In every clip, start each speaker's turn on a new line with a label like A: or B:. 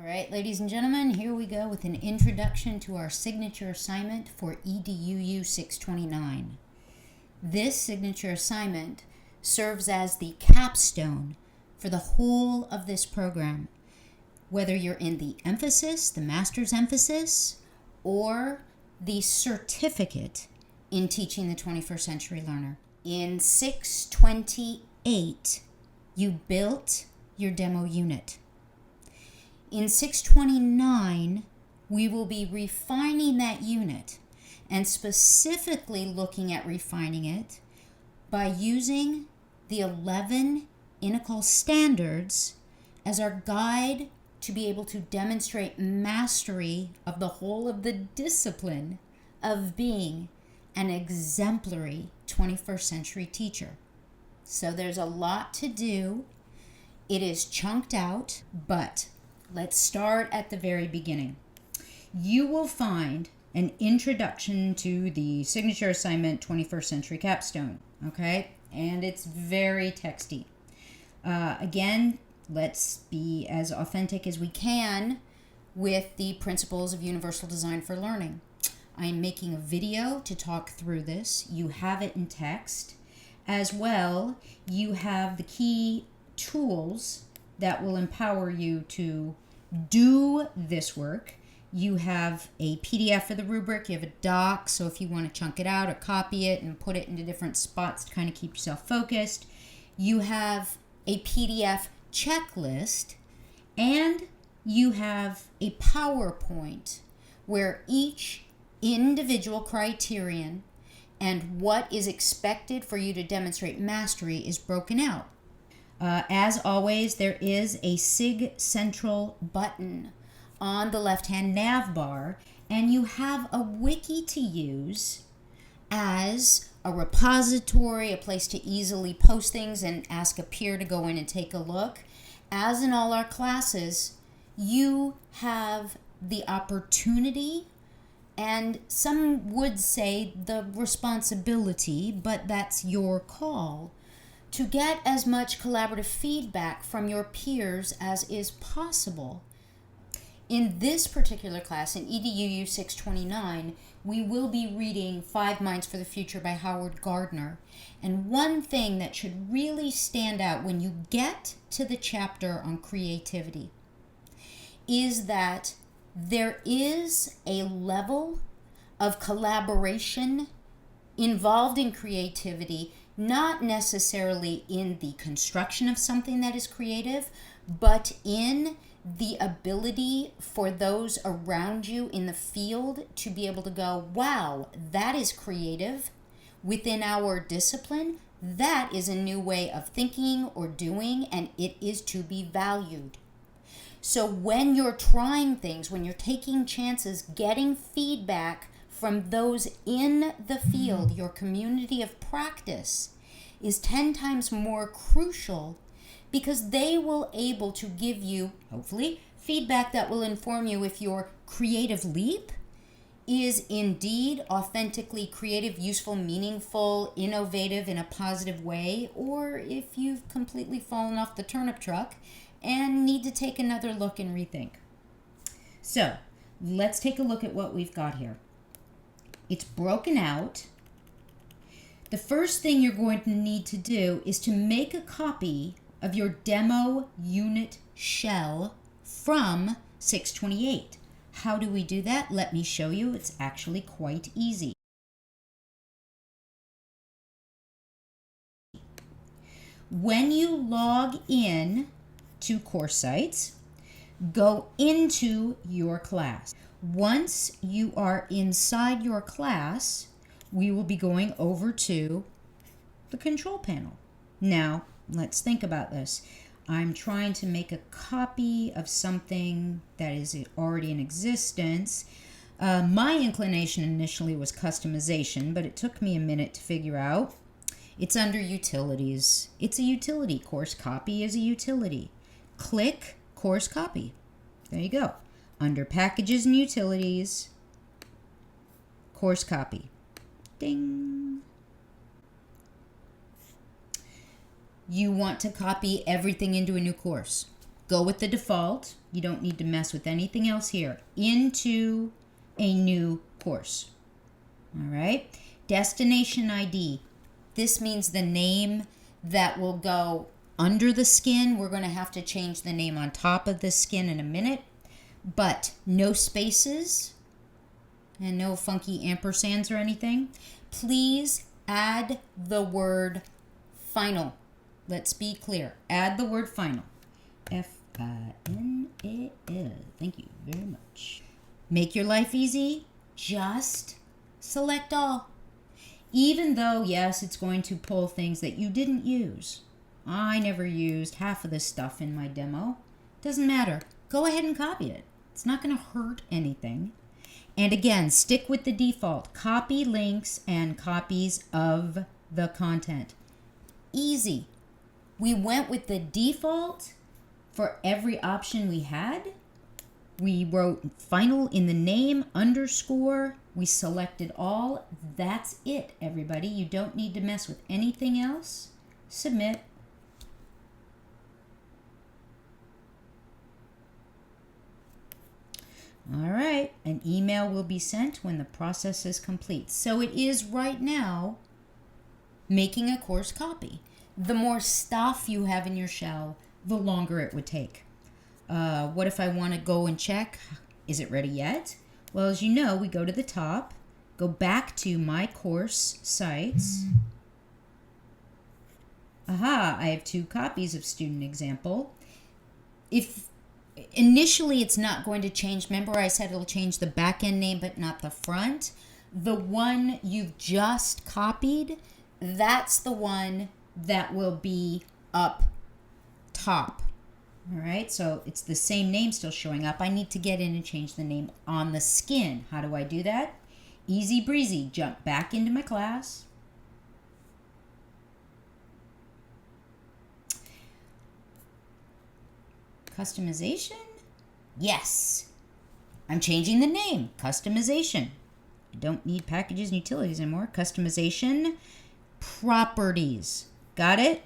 A: right, ladies and gentlemen, here we go with an introduction to our signature assignment for EDUU 629. This signature assignment serves as the capstone for the whole of this program, whether you're in the emphasis, the master's emphasis, or the certificate in teaching the 21st century learner. In 628, you built your demo unit. In 629, we will be refining that unit and specifically looking at refining it by using the 11 INACOL standards as our guide to be able to demonstrate mastery of the whole of the discipline of being an exemplary 21st century teacher. So there's a lot to do. It is chunked out, but let's start at the very beginning. You will find an introduction to the signature assignment 21st century capstone, okay? And it's very texty. Again, let's be as authentic as we can with the principles of universal design for learning. I'm making a video to talk through this. You have it in text. As well, you have the key tools that will empower you to do this work. You have a PDF for the rubric, you have a doc, so if you want to chunk it out or copy it and put it into different spots to kind of keep yourself focused. You have a PDF checklist, and you have a PowerPoint where each individual criterion and what is expected for you to demonstrate mastery is broken out. As always, there is a SIG Central button on the left-hand nav bar, and you have a wiki to use as a repository, a place to easily post things and ask a peer to go in and take a look. As in all our classes, you have the opportunity, and some would say the responsibility, but that's your call, to get as much collaborative feedback from your peers as is possible. In this particular class, in EDUU 629, we will be reading 5 Minds for the Future by Howard Gardner. And one thing that should really stand out when you get to the chapter on creativity is that there is a level of collaboration involved in creativity, not necessarily in the construction of something that is creative, but in the ability for those around you in the field to be able to go, wow, that is creative. Within our discipline, that is a new way of thinking or doing, and it is to be valued. So when you're trying things, when you're taking chances, getting feedback from those in the field, your community of practice, is 10 times more crucial, because they will able to give you, hopefully, feedback that will inform you if your creative leap is indeed authentically creative, useful, meaningful, innovative in a positive way, or if you've completely fallen off the turnip truck and need to take another look and rethink. So, let's take a look at what we've got here. It's broken out. The first thing you're going to need to do is to make a copy of your demo unit shell from 628. How do we do that? Let me show you. It's actually quite easy. When you log in to CourseSites, go into your class. Once you are inside your class, we will be going over to the control panel. Now, let's think about this. I'm trying to make a copy of something that is already in existence. My inclination initially was customization, but it took me a minute to figure out. It's under utilities. It's a utility. Course copy is a utility. Click course copy. There you go. Under packages and utilities, course copy. Ding. You want to copy everything into a new course. go with the default. You don't need to mess with anything else here. Into a new course. All right. Destination ID. This means the name that will go under the skin. We're going to have to change the name on top of the skin in a minute. But no spaces and no funky ampersands or anything. Please add the word final. Let's be clear. Add the word final. F-I-N-A-L. Thank you very much. Make your life easy. Just select all. Even though, yes, it's going to pull things that you didn't use. I never used half of this stuff in my demo. Doesn't matter. Go ahead and copy it. It's not going to hurt anything. And again, stick with the default. Copy links and copies of the content. Easy. We went with the default for every option we had. We wrote final in the name, underscore. We selected all. That's it, everybody. You don't need to mess with anything else. Submit. All right, an email will be sent when the process is complete. So it is right now making a course copy. The more stuff you have in your shell, the longer it would take. What if I want to go and check? Is it ready yet? Well, as you know, we go to the top, go back to my course sites. Aha, I have 2 copies of student example. If initially it's not going to change, remember I said it'll change the back end name but not the front. The one you've just copied, that's the one that will be up top. All right, so it's the same name still showing up. I need to get in and change the name on the skin. How do I do that? Easy breezy. Jump back into my class. Customization? Yes. I'm changing the name. Customization. I don't need packages and utilities anymore. Customization. Properties. Got it?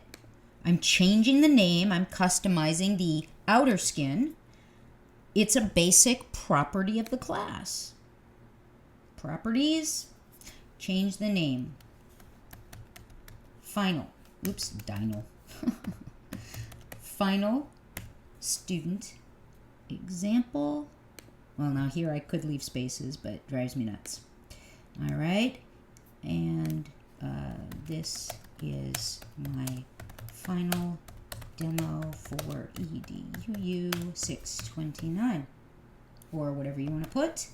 A: I'm changing the name. I'm customizing the outer skin. It's a basic property of the class. Properties. Change the name. Final. Oops, Dino. Final student example. Well, now here I could leave spaces, but it drives me nuts. All right. And this is my final demo for EDUU 629, or whatever you want to put.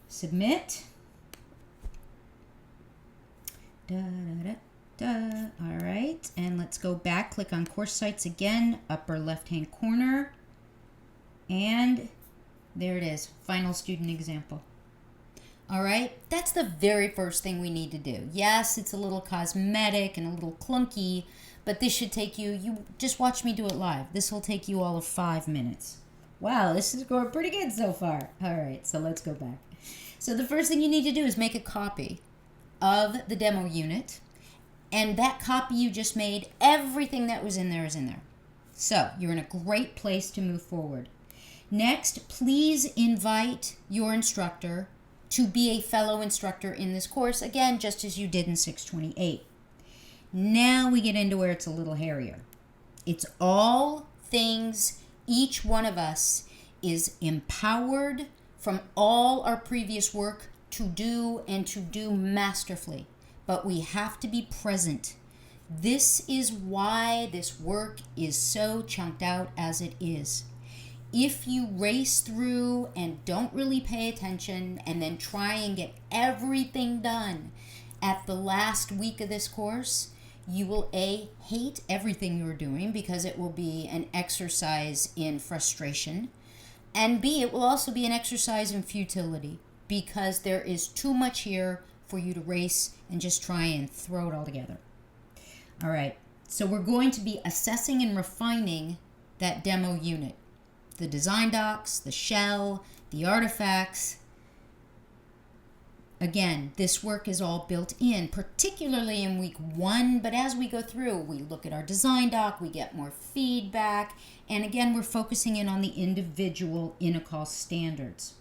A: Submit. Da, da, da. All right, and let's go back. Click on course sites again, upper left-hand corner, and there it is, final student example. All right, that's the very first thing we need to do. Yes, it's a little cosmetic and a little clunky, but this should take you just watch me do it live. This will take you all of 5 minutes. Wow, this is going pretty good so far. All right, so let's go back. So the first thing you need to do is make a copy of the demo unit, and that copy you just made, everything that was in there is in there. So you're in a great place to move forward. Next, please invite your instructor to be a fellow instructor in this course, again, just as you did in 628. Now we get into where it's a little hairier. It's all things each one of us is empowered from all our previous work to do and to do masterfully. But we have to be present. This is why this work is so chunked out as it is. If you race through and don't really pay attention and then try and get everything done at the last week of this course, you will A, hate everything you're doing because it will be an exercise in frustration, and B, it will also be an exercise in futility because there is too much here for you to race and just try and throw it all together. All right, so we're going to be assessing and refining that demo unit. The design docs, the shell, the artifacts. Again, this work is all built in, particularly in week 1, but as we go through, we look at our design doc, we get more feedback, and again, we're focusing in on the individual INACOL standards.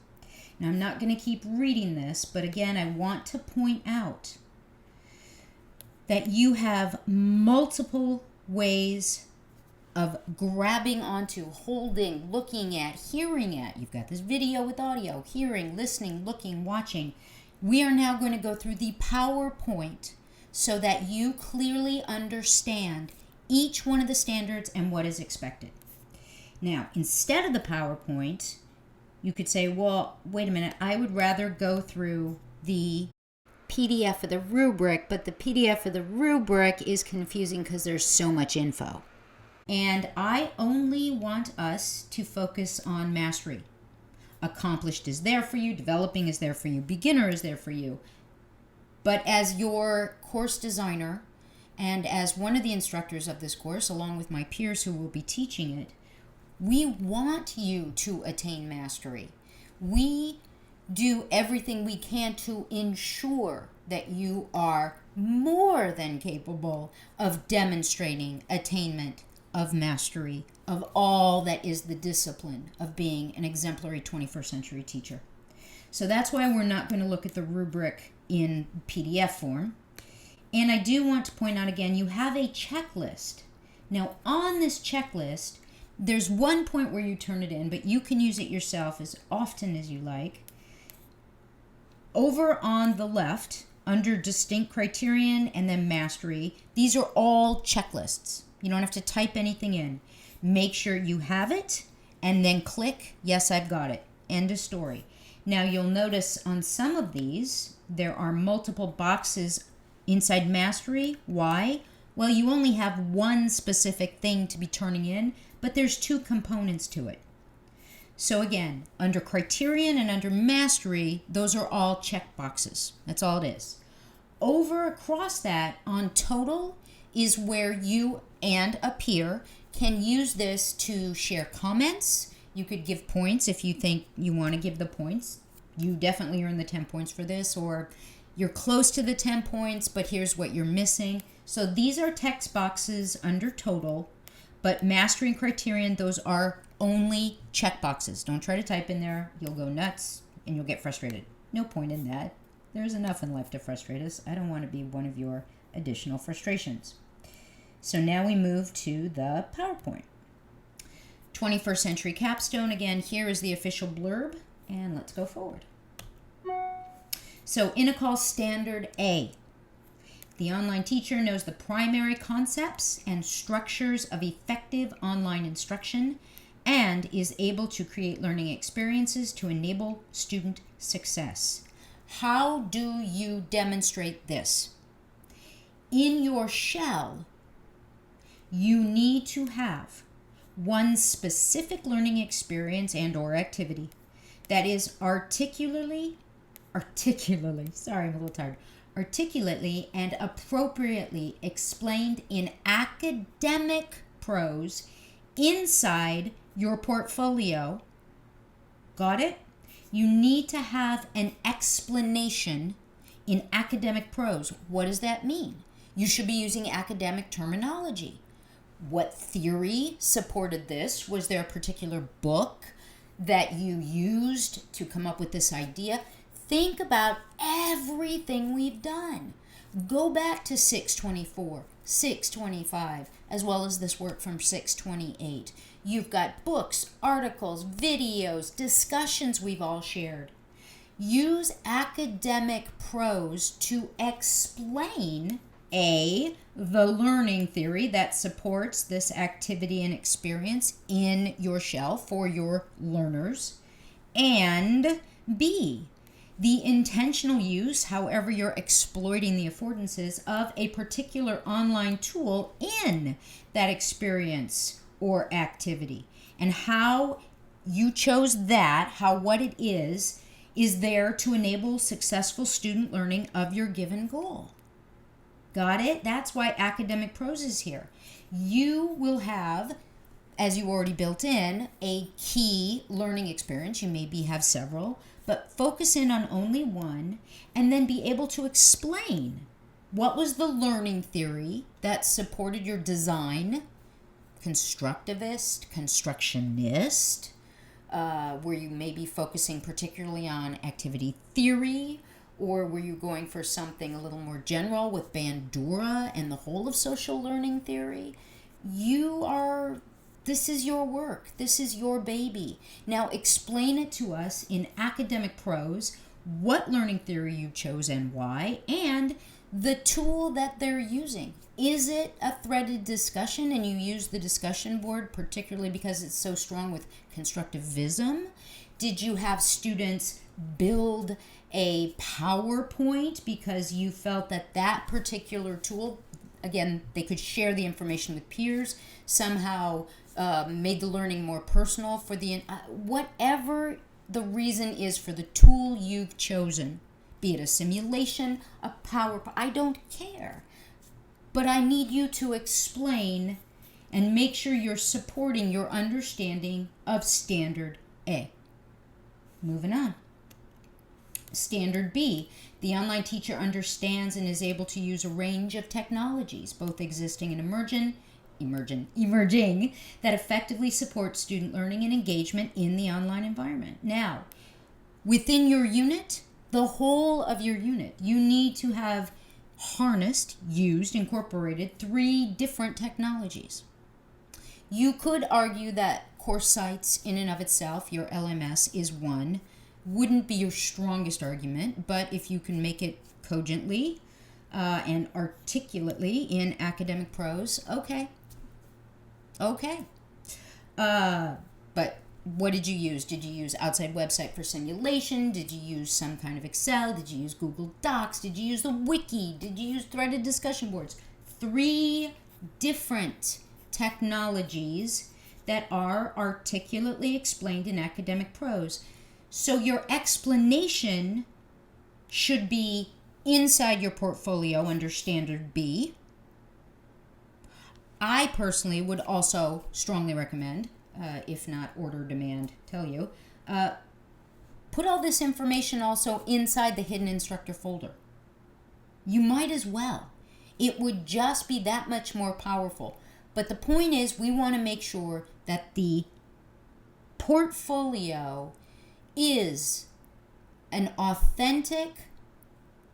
A: Now, I'm not going to keep reading this, but again, I want to point out that you have multiple ways of grabbing onto, holding, looking at, hearing at. You've got this video with audio, hearing, listening, looking, watching. We are now going to go through the PowerPoint so that you clearly understand each one of the standards and what is expected. Now, instead of the PowerPoint, you could say, well, wait a minute, I would rather go through the PDF of the rubric, but the PDF of the rubric is confusing because there's so much info. And I only want us to focus on mastery. Accomplished is there for you, developing is there for you, beginner is there for you. But as your course designer and as one of the instructors of this course, along with my peers who will be teaching it, we want you to attain mastery. We do everything we can to ensure that you are more than capable of demonstrating attainment of mastery of all that is the discipline of being an exemplary 21st century teacher. So that's why we're not going to look at the rubric in PDF form. And I do want to point out again, you have a checklist. Now on this checklist, there's one point where you turn it in, but you can use it yourself as often as you like. Over on the left, under distinct criterion and then mastery, these are all checklists. You don't have to type anything in. Make sure you have it and then click, yes, I've got it. End of story. Now you'll notice on some of these, there are multiple boxes inside mastery. Why? Well, you only have one specific thing to be turning in, but there's 2 components to it. So again, under criterion and under mastery, those are all check boxes. That's all it is. Over across that on total is where you and a peer can use this to share comments. You could give points if you think you want to give the points. You definitely earn the 10 points for this, or you're close to the 10 points, but here's what you're missing. So these are text boxes under total, but mastery and criterion, those are only check boxes. Don't try to type in there. You'll go nuts and you'll get frustrated. No point in that. There's enough in life to frustrate us. I don't want to be one of your additional frustrations. So now we move to the PowerPoint. 21st Century Capstone. Again, here is the official blurb, and let's go forward. So INACOL Standard A. The online teacher knows the primary concepts and structures of effective online instruction and is able to create learning experiences to enable student success. How do you demonstrate this? In your shell, you need to have one specific learning experience and or activity that is articulately and appropriately explained in academic prose inside your portfolio. Got it? You need to have an explanation in academic prose. What does that mean? You should be using academic terminology. What theory supported this? Was there a particular book that you used to come up with this idea? Think about everything we've done. Go back to 624, 625, as well as this work from 628. You've got books, articles, videos, discussions we've all shared. Use academic prose to explain the learning theory that supports this activity and experience in your shell for your learners, and B, the intentional use, however you're exploiting the affordances of a particular online tool in that experience or activity, and how you chose that, what it is there to enable successful student learning of your given goal. Got it? That's why academic prose is here. You will have as you already built in, a key learning experience. You maybe have several, but focus in on only one and then be able to explain what was the learning theory that supported your design. Constructivist, constructionist, were you maybe focusing particularly on activity theory, or were you going for something a little more general with Bandura and the whole of social learning theory? This is your work. This is your baby. Now explain it to us in academic prose, what learning theory you chose and why, and the tool that they're using. Is it a threaded discussion and you use the discussion board particularly because it's so strong with constructivism? Did you have students build a PowerPoint because you felt that particular tool, again, they could share the information with peers, somehow made the learning more personal for the, whatever the reason is for the tool you've chosen, be it a simulation, a PowerPoint, I don't care. But I need you to explain and make sure you're supporting your understanding of Standard A. Moving on. Standard B. The online teacher understands and is able to use a range of technologies, both existing and emerging, that effectively support student learning and engagement in the online environment. Now, within your unit, the whole of your unit, you need to have harnessed, used, incorporated 3 different technologies. You could argue that Course Sites in and of itself, your LMS, is one. Wouldn't be your strongest argument, but if you can make it cogently and articulately in academic prose, okay. But what did you use? Did you use outside website for simulation? Did you use some kind of Excel? Did you use Google Docs? Did you use the wiki? Did you use threaded discussion boards? 3 different technologies that are articulately explained in academic prose. So your explanation should be inside your portfolio under Standard B. I personally would also strongly recommend, if not order, demand, tell you, put all this information also inside the Hidden Instructor folder. You might as well. It would just be that much more powerful. But the point is, we want to make sure that the portfolio is an authentic,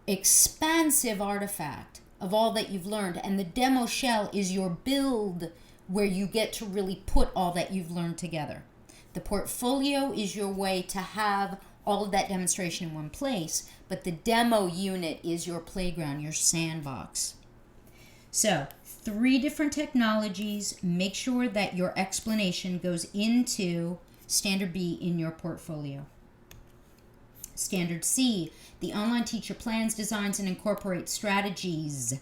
A: expansive artifact of all that you've learned, and the demo shell is your build where you get to really put all that you've learned together. The portfolio is your way to have all of that demonstration in one place, but the demo unit is your playground, your sandbox. So, 3 different technologies. Make sure that your explanation goes into Standard B in your portfolio. Standard C, the online teacher plans, designs, and incorporates strategies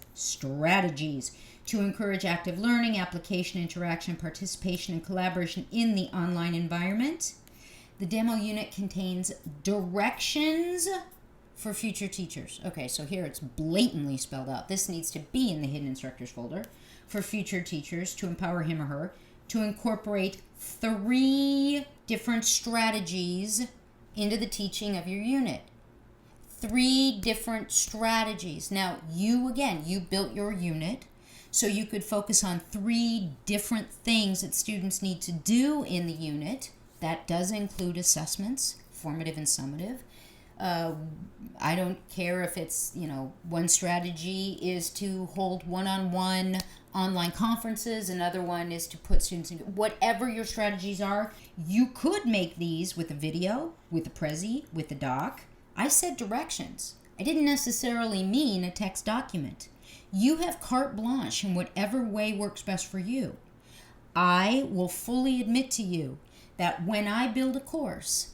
A: to encourage active learning, application, interaction, participation, and collaboration in the online environment. The demo unit contains directions for future teachers. Okay, so here it's blatantly spelled out. This needs to be in the Hidden Instructors folder for future teachers to empower him or her to incorporate 3 different strategies into the teaching of your unit. 3 different strategies. Now, you built your unit, so you could focus on 3 different things that students need to do in the unit. That does include assessments, formative and summative. I don't care if it's, one strategy is to hold one-on-one online conferences, another one is to put students in, whatever your strategies are, you could make these with a video, with a Prezi, with a doc. I said directions. I didn't necessarily mean a text document. You have carte blanche in whatever way works best for you. I will fully admit to you that when I build a course,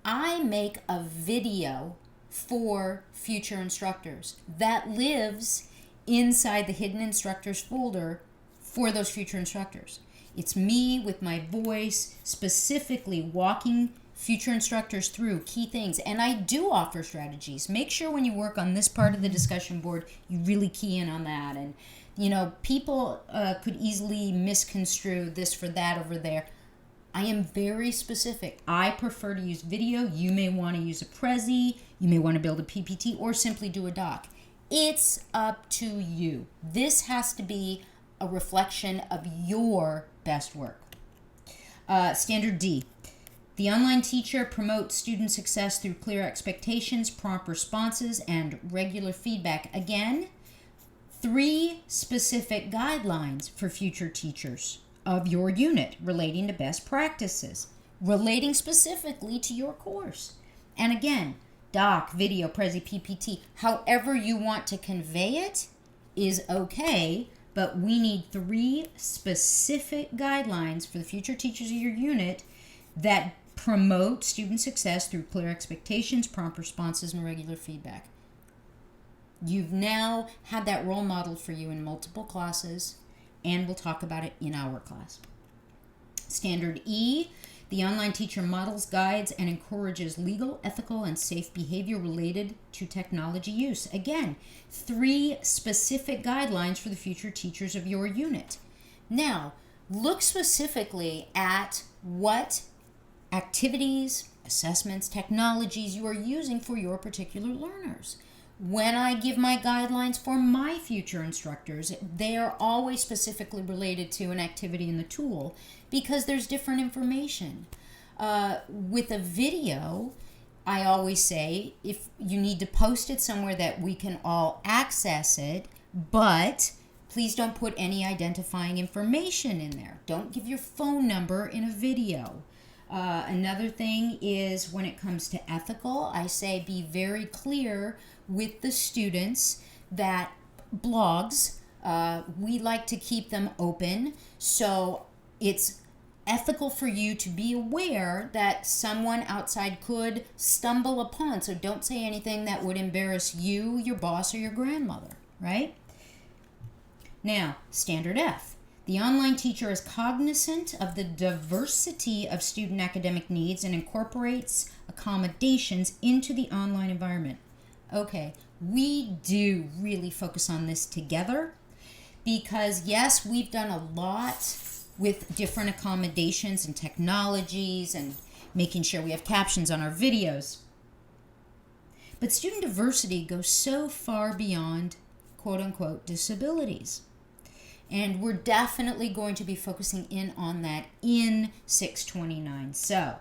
A: I make a video for future instructors that lives inside the Hidden Instructors folder for those future instructors. It's me with my voice specifically walking future instructors through key things. And I do offer strategies. Make sure when you work on this part of the discussion board, you really key in on that. And People could easily misconstrue this for that over there. I am very specific. I prefer to use video. You may want to use a Prezi. You may want to build a PPT or simply do a doc. It's up to you. This has to be a reflection of your best work. Standard D. The online teacher promotes student success through clear expectations, prompt responses, and regular feedback. Again, 3 specific guidelines for future teachers of your unit relating to best practices, relating specifically to your course. And again, doc, video, Prezi, PPT, however you want to convey it is okay, but we need 3 specific guidelines for the future teachers of your unit that promote student success through clear expectations, prompt responses, and regular feedback. You've now had that role model for you in multiple classes, and we'll talk about it in our class. Standard E, the online teacher models, guides, and encourages legal, ethical, and safe behavior related to technology use. Again, 3 specific guidelines for the future teachers of your unit. Now, look specifically at what activities, assessments, technologies you are using for your particular learners. When I give my guidelines for my future instructors, they are always specifically related to an activity in the tool because there's different information. With a video, I always say if you need to post it somewhere that we can all access it, but please don't put any identifying information in there. Don't give your phone number in a video. Another thing is when it comes to ethical, I say be very clear with the students that blogs, we like to keep them open. So it's ethical for you to be aware that someone outside could stumble upon. So don't say anything that would embarrass you, your boss, or your grandmother, right? Now, standard F. The online teacher is cognizant of the diversity of student academic needs and incorporates accommodations into the online environment. Okay, we do really focus on this together because, yes, we've done a lot with different accommodations and technologies and making sure we have captions on our videos. But student diversity goes so far beyond quote-unquote disabilities. And we're definitely going to be focusing in on that in 629. So,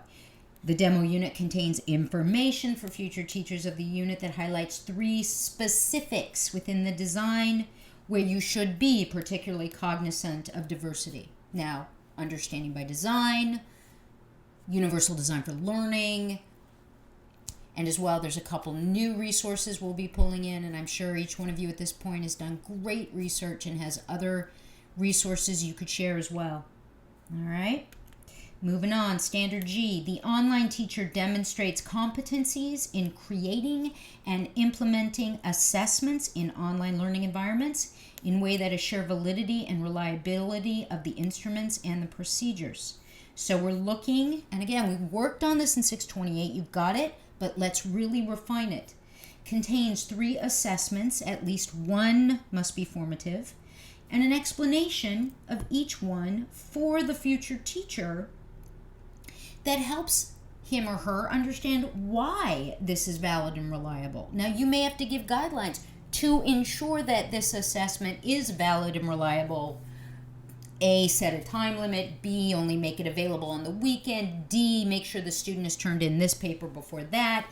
A: the demo unit contains information for future teachers of the unit that highlights 3 specifics within the design where you should be particularly cognizant of diversity. Now, understanding by design, universal design for learning, and as well, there's a couple new resources we'll be pulling in, and I'm sure each one of you at this point has done great research and has other resources you could share as well. All right. Moving on, standard G. The online teacher demonstrates competencies in creating and implementing assessments in online learning environments in a way that assure validity and reliability of the instruments and the procedures. So we're looking, and again, we worked on this in 628. You've got it, but let's really refine it. Contains 3 assessments, at least 1 must be formative, and an explanation of each one for the future teacher that helps him or her understand why this is valid and reliable. Now, you may have to give guidelines to ensure that this assessment is valid and reliable. A, set a time limit. B, only make it available on the weekend. D, make sure the student has turned in this paper before that.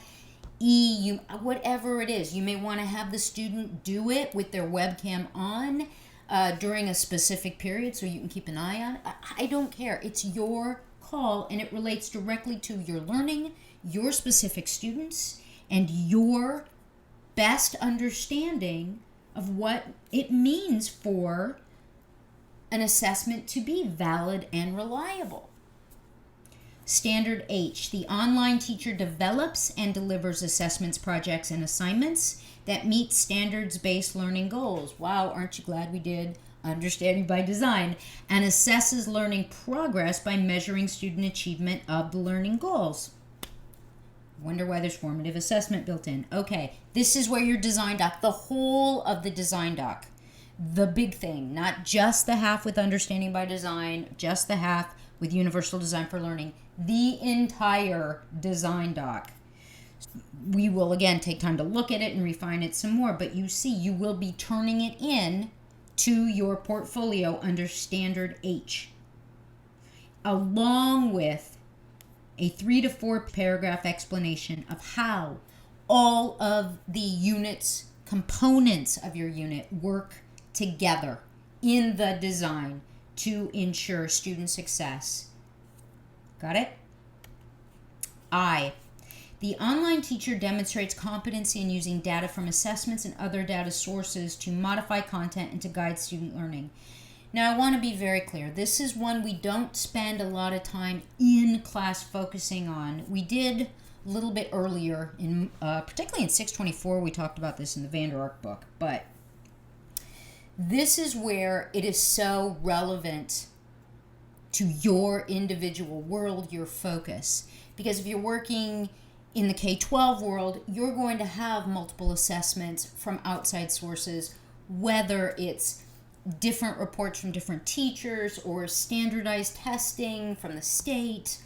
A: E, whatever it is, you may want to have the student do it with their webcam on during a specific period so you can keep an eye on it. I don't care. It's your call, and it relates directly to your learning, your specific students, and your best understanding of what it means for an assessment to be valid and reliable. Standard H. The online teacher develops and delivers assessments, projects, and assignments that meet standards-based learning goals. Wow, aren't you glad we did understanding by design, and assesses learning progress by measuring student achievement of the learning goals. Wonder why there's formative assessment built in. Okay, this is where your design doc, the whole of the design doc, the big thing, not just the half with Understanding by Design, just the half with Universal Design for Learning, the entire design doc. We will again take time to look at it and refine it some more, but you see, you will be turning it in to your portfolio under Standard H, along with a 3 to 4 paragraph explanation of how all of the units, components of your unit work together in the design to ensure student success. Got it? I. The online teacher demonstrates competency in using data from assessments and other data sources to modify content and to guide student learning. Now, I want to be very clear. This is one we don't spend a lot of time in class focusing on. We did a little bit earlier, in particularly in 624, we talked about this in the Vander Ark book, but this is where it is so relevant to your individual world, your focus. Because if you're working in the K-12 world, you're going to have multiple assessments from outside sources, whether it's different reports from different teachers or standardized testing from the state,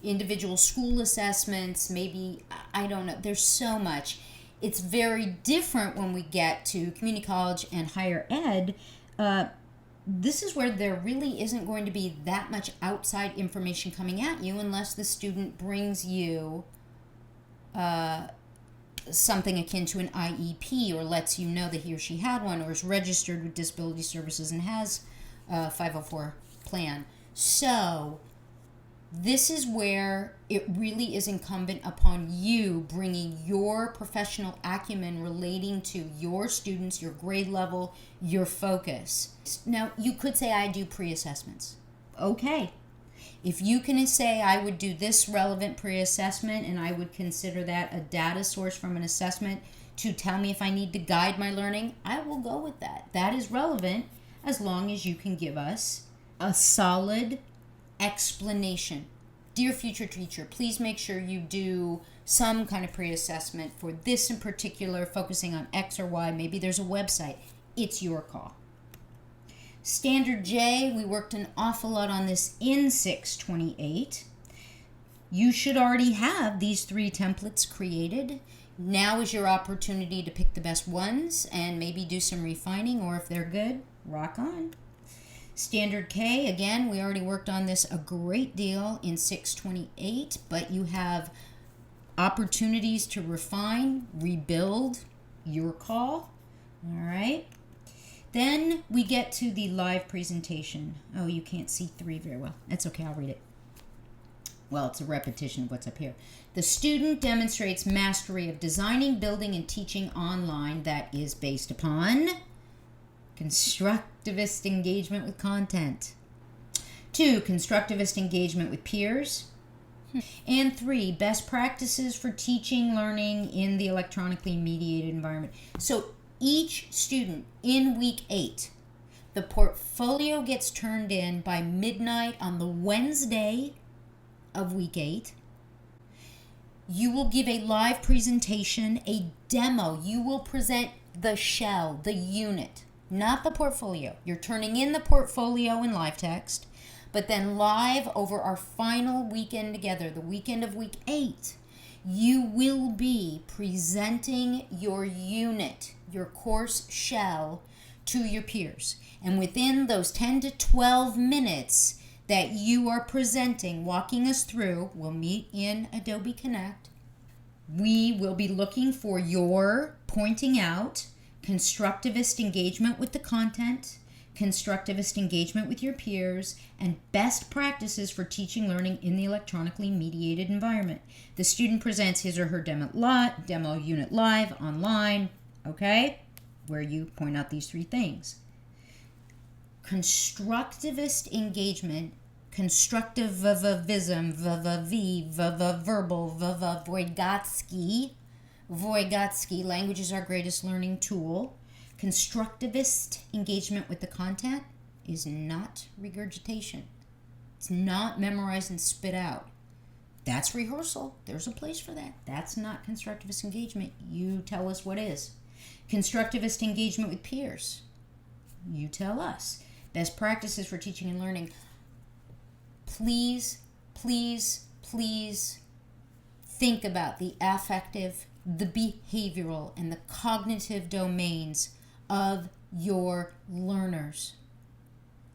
A: individual school assessments, maybe, I don't know, there's so much. It's very different when we get to community college and higher ed. This is where there really isn't going to be that much outside information coming at you unless the student brings you something akin to an IEP, or lets you know that he or she had one, or is registered with Disability Services and has a 504 plan. So this is where it really is incumbent upon you bringing your professional acumen relating to your students, your grade level, your focus. Now, you could say, I do pre-assessments. Okay. If you can say, I would do this relevant pre-assessment and I would consider that a data source from an assessment to tell me if I need to guide my learning, I will go with that. That is relevant as long as you can give us a solid explanation. Dear future teacher, please make sure you do some kind of pre-assessment for this in particular, focusing on X or Y. Maybe there's a website. It's your call. Standard J, we worked an awful lot on this in 628. You should already have these 3 templates created. Now is your opportunity to pick the best ones and maybe do some refining, or if they're good, rock on. Standard K, again, we already worked on this a great deal in 628, but you have opportunities to refine, rebuild, your call. All right. Then we get to the live presentation. Oh, you can't see 3 very well. That's okay, I'll read it. Well, it's a repetition of what's up here. The student demonstrates mastery of designing, building, and teaching online that is based upon constructivist engagement with content. 2, constructivist engagement with peers. And 3, best practices for teaching, learning in the electronically mediated environment. So each student in week 8, the portfolio gets turned in by midnight on the Wednesday of week 8. You will give a live presentation, a demo. You will present the shell, the unit, not the portfolio. You're turning in the portfolio in live text, but then live over our final weekend together, the weekend of week 8, you will be presenting your unit, your course shell, to your peers. And within those 10 to 12 minutes that you are presenting, walking us through, we'll meet in Adobe Connect. We will be looking for your pointing out constructivist engagement with the content, constructivist engagement with your peers, and best practices for teaching learning in the electronically mediated environment. The student presents his or her demo unit live, online, okay, where you point out these 3 things. Constructivist engagement, constructivism, verbal, Vygotsky, language is our greatest learning tool. Constructivist engagement with the content is not regurgitation. It's not memorize and spit out. That's rehearsal. There's a place for that. That's not constructivist engagement. You tell us what is. Constructivist engagement with peers. You tell us. Best practices for teaching and learning. Please, please, please think about the affective, the behavioral, and the cognitive domains of your learners.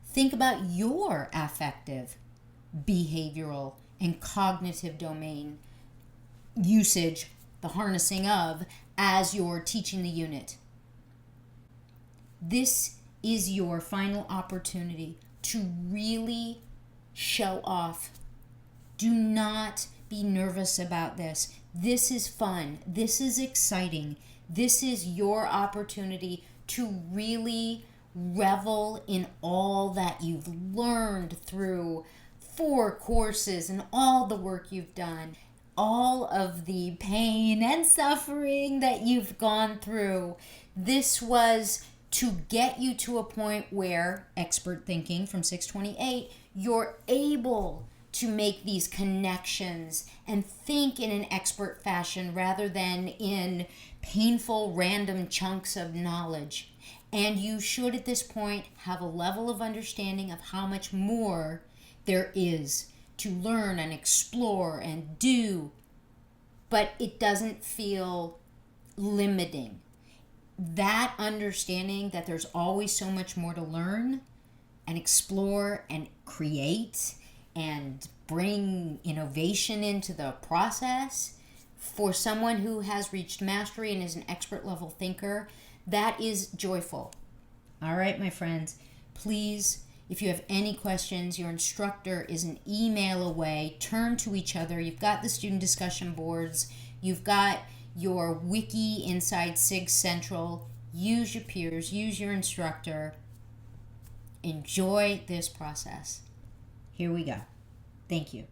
A: Think about your affective, behavioral, and cognitive domain usage, the harnessing of, as you're teaching the unit. This is your final opportunity to really show off. Do not be nervous about this. This is fun. This is exciting. This is your opportunity to really revel in all that you've learned through 4 courses and all the work you've done, all of the pain and suffering that you've gone through. This was to get you to a point where, expert thinking from 628, you're able to make these connections and think in an expert fashion rather than in painful random chunks of knowledge. And you should at this point have a level of understanding of how much more there is to learn and explore and do, but it doesn't feel limiting. That understanding that there's always so much more to learn and explore and create and bring innovation into the process, for someone who has reached mastery and is an expert level thinker, that is joyful. All right, my friends, please, if you have any questions, your instructor is an email away. Turn to each other. You've got the student discussion boards. You've got your wiki inside SIG Central. Use your peers. Use your instructor. Enjoy this process. Here we go. Thank you.